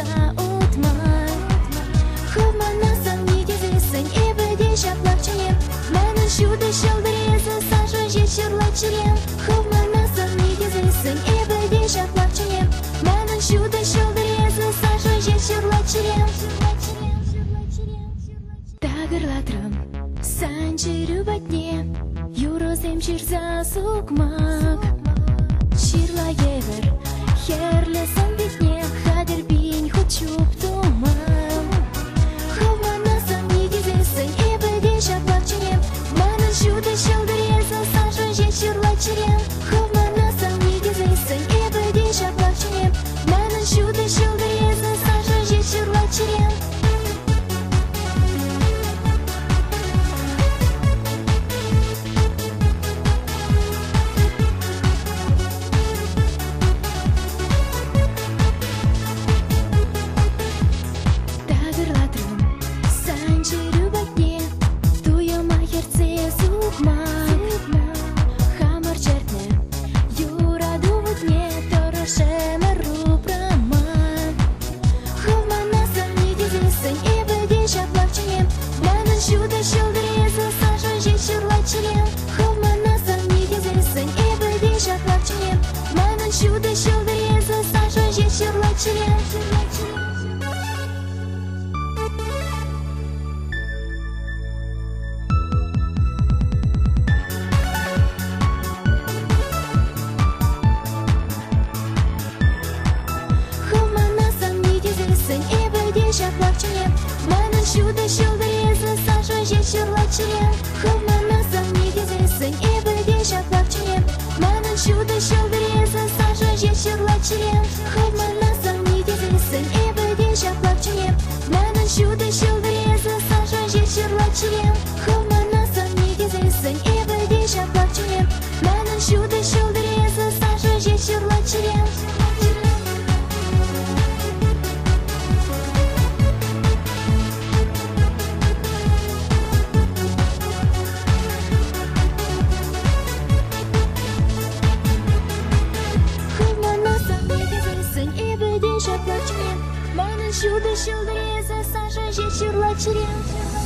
за утмай. Ховманасам нигезесен эбеде шаплакчанем. Манын шуды шылдырезы сажы жечырлачырем. Ховманасам нигезесен эбеде шаплакчанем. Манын шуды шылдырезы сажы жечырлачырем. Тагырлатырым санчыры батне, юрозем чирза сукмак. Чирла евер, херлесен битне, хадер бинь хочуп тумам. Ховманасам нигезесен эбеде шаплакчанем. Манын шуды шылдырезы сажы жечырлачырем. Ховманасам нигезесен эбеде шаплакчанем. Манын шуды шылдырезы сажы жечырлачырем. Ховманасам нигезесен эбеде шаплакчанем. Манын шуды шылдырезы сажы жечырлачырем. Ховманасам нигезесен эбеде шаплакчанем. Манын шуды шылдырезы сажы жечырлачырем. Ховманасам нигезесен эбеде шаплакчанем. Манын шуды шылдырезы сажы жечырлачырем. Ховманасам нигезесен эбеде шаплакчанем. Манын шуды шылдырезы сажы жечырлачырем. Ховманасам нигезесен эбеде шаплакчанем. Манын шуды шылдырезы сажы жечырлачырем. Манын шуды шылдырезы сажы жечырлачырем.